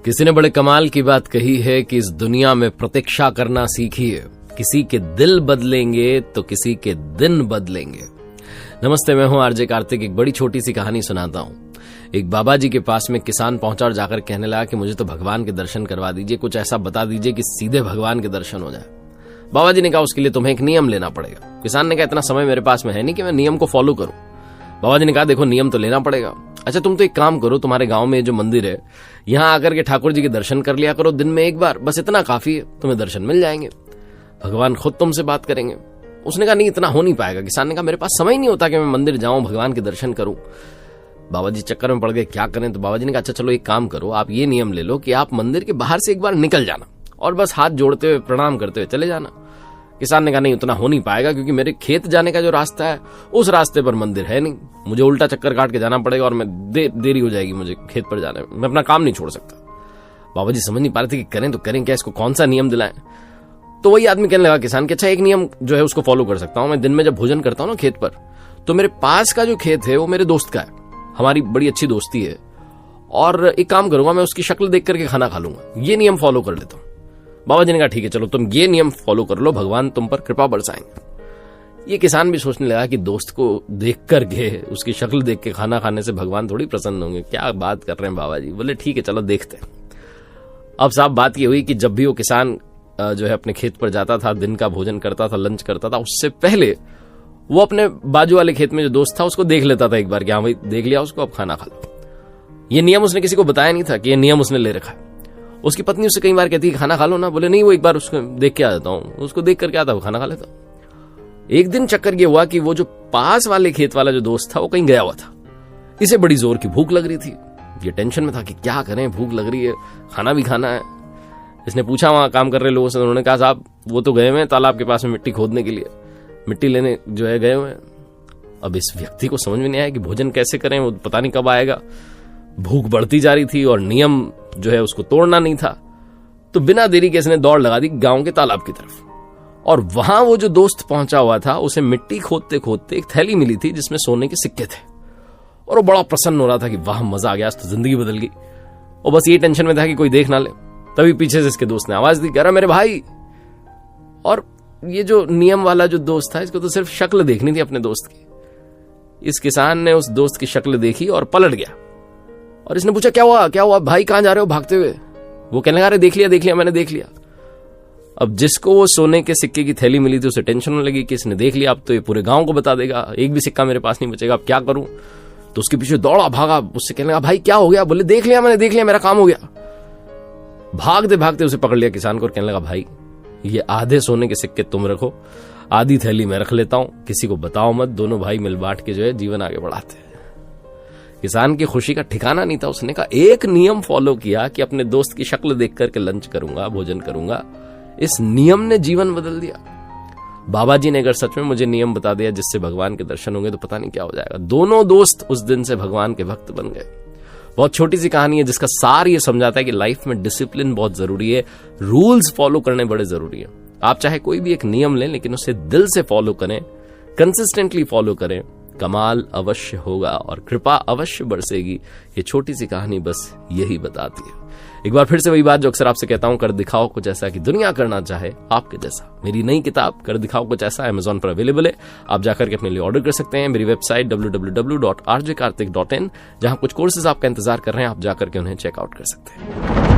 किसी ने बड़े कमाल की बात कही है कि इस दुनिया में प्रतीक्षा करना सीखिए, किसी के दिल बदलेंगे तो किसी के दिन बदलेंगे। नमस्ते, मैं हूं आरजे कार्तिक। एक बड़ी छोटी सी कहानी सुनाता हूं। एक बाबा जी के पास में किसान पहुंचा और जाकर कहने लगा कि मुझे तो भगवान के दर्शन करवा दीजिए, कुछ ऐसा बता दीजिए कि सीधे भगवान के दर्शन हो जाए। बाबा जी ने कहा उसके लिए तुम्हें एक नियम लेना पड़ेगा। किसान ने कहा इतना समय मेरे पास में है नहीं कि मैं नियम को फॉलो करूं। बाबा जी ने कहा देखो नियम तो लेना पड़ेगा। अच्छा तुम तो एक काम करो, तुम्हारे गांव में जो मंदिर है यहां आकर के ठाकुर जी के दर्शन कर लिया करो दिन में एक बार, बस इतना काफी है, तुम्हें दर्शन मिल जाएंगे, भगवान खुद तुमसे बात करेंगे। उसने कहा नहीं इतना हो नहीं पाएगा। किसान ने कहा मेरे पास समय नहीं होता कि मैं मंदिर जाऊं भगवान के दर्शन करूं। बाबा जी चक्कर में पड़ गए, क्या करें। तो बाबा जी ने कहा अच्छा चलो एक काम करो, आप ये नियम ले लो कि आप मंदिर के बाहर से एक बार निकल जाना और बस हाथ जोड़ते हुए प्रणाम करते हुए चले जाना। किसान ने कहा नहीं उतना हो नहीं पाएगा क्योंकि मेरे खेत जाने का जो रास्ता है उस रास्ते पर मंदिर है नहीं, मुझे उल्टा चक्कर काट के जाना पड़ेगा और मैं देरी हो जाएगी मुझे खेत पर जाने में, मैं अपना काम नहीं छोड़ सकता। बाबा जी समझ नहीं पा रहे थे कि करें तो करें क्या, इसको कौन सा नियम दिलाएं। तो वही आदमी कहने लगा किसान के अच्छा एक नियम जो है उसको फॉलो कर सकता हूं मैं। दिन में जब भोजन करता हूं ना खेत पर, तो मेरे पास का जो खेत है वो मेरे दोस्त का है, हमारी बड़ी अच्छी दोस्ती है, और एक काम करूंगा मैं उसकी शक्ल देख करके खाना खा लूंगा, ये नियम फॉलो कर लेता हूं। बाबा जी ने कहा ठीक है चलो तुम ये नियम फॉलो कर लो, भगवान तुम पर कृपा बरसाएंगे। ये किसान भी सोचने लगा कि दोस्त को देख करके, उसकी शक्ल देख के खाना खाने से भगवान थोड़ी प्रसन्न होंगे, क्या बात कर रहे हैं बाबा जी। बोले ठीक है चलो देखते हैं। अब साहब बात ये हुई कि जब भी वो किसान जो है अपने खेत पर जाता था, दिन का भोजन करता था, लंच करता था, उससे पहले वो अपने बाजू वाले खेत में जो दोस्त था उसको देख लेता था एक बार कि हाँ भाई देख लिया उसको, अब खाना खा लो। ये नियम उसने किसी को बताया नहीं था कि ये नियम उसने ले रखा है। उसकी पत्नी उससे कई बार कहती है खाना खा लो ना, बोले नहीं वो एक बार उसको देख के आ जाता हूं, उसको देख करके आता हूं, खाना खा लेता हूं। एक दिन चक्कर ये हुआ कि वो जो पास वाले खेत वाला जो दोस्त था वो कहीं गया हुआ था, इसे बड़ी जोर की भूख लग रही थी। ये टेंशन में था कि क्या करें, भूख लग रही है, खाना भी खाना है। इसने पूछा वहां काम कर रहे लोगों से, उन्होंने कहा साहब वो तो गए हुए हैं तालाब के पास में मिट्टी खोदने के लिए, मिट्टी लेने जो है गए हुए हैं। अब इस व्यक्ति को समझ में नहीं आया कि भोजन कैसे करें, वो पता नहीं कब आएगा। भूख बढ़ती जा रही थी और नियम जो है उसको तोड़ना नहीं था। तो बिना देरी के इसने दौड़ लगा दी गांव के तालाब की तरफ, और वहां वो जो दोस्त पहुंचा हुआ था उसे मिट्टी खोदते खोदते एक थैली मिली थी जिसमें सोने के सिक्के थे, और वो बड़ा प्रसन्न हो रहा था कि वाह मजा आ गया, आज तो जिंदगी बदल गई। और बस ये टेंशन में था कि कोई देख ना ले। तभी पीछे से इसके दोस्त ने आवाज दी, कह रहा मेरे भाई। और ये जो नियम वाला जो दोस्त था इसको तो सिर्फ शक्ल देखनी थी अपने दोस्त की। इस किसान ने उस दोस्त की शक्ल देखी और पलट गया, और इसने पूछा क्या हुआ भाई, कहां जा रहे हो भागते हुए। वो कहने लगा देख लिया मैंने देख लिया। अब जिसको वो सोने के सिक्के की थैली मिली थी उसे टेंशन होने लगी कि इसने देख लिया, अब तो ये पूरे गांव को बता देगा, एक भी सिक्का मेरे पास नहीं बचेगा, अब क्या करूं। तो उसके पीछे दौड़ा भागा, उससे कहने लगा भाई क्या हो गया। बोले देख लिया मैंने, मेरा काम हो गया। भागते भागते उसे पकड़ लिया किसान को और कहने लगा भाई ये आधे सोने के सिक्के तुम रखो, आधी थैली मैं रख लेता हूं, किसी को बताओ मत, दोनों भाई मिल बांट के जो है जीवन आगे बढ़ाते हैं। किसान की खुशी का ठिकाना नहीं था। उसने कहा एक नियम फॉलो किया कि अपने दोस्त की शक्ल देख करके लंच करूंगा, भोजन करूंगा। इस नियम ने जीवन बदल दिया। बाबा जी ने अगर सच में मुझे नियम बता दिया जिससे भगवान के दर्शन होंगे तो पता नहीं क्या हो जाएगा। दोनों दोस्त उस दिन से भगवान के भक्त बन गए। बहुत छोटी सी कहानी है जिसका सार ये समझाता है कि लाइफ में डिसिप्लिन बहुत जरूरी है, रूल्स फॉलो करने बड़े जरूरी है। आप चाहे कोई भी एक नियम लें लेकिन उसे दिल से फॉलो करें, कंसिस्टेंटली फॉलो करें, कमाल अवश्य होगा और कृपा अवश्य बरसेगी। ये छोटी सी कहानी बस यही बताती है। एक बार फिर से वही बात जो अक्सर आपसे कहता हूं, कर दिखाओ कुछ ऐसा कि दुनिया करना चाहे आपके जैसा। मेरी नई किताब कर दिखाओ कुछ ऐसा Amazon पर अवेलेबल है, आप जाकर के अपने लिए ऑर्डर कर सकते हैं। मेरी वेबसाइट www.rjkartik.in, जहां कुछ कोर्सेज आपका इंतजार कर रहे हैं, आप जाकर के उन्हें चेकआउट कर सकते हैं।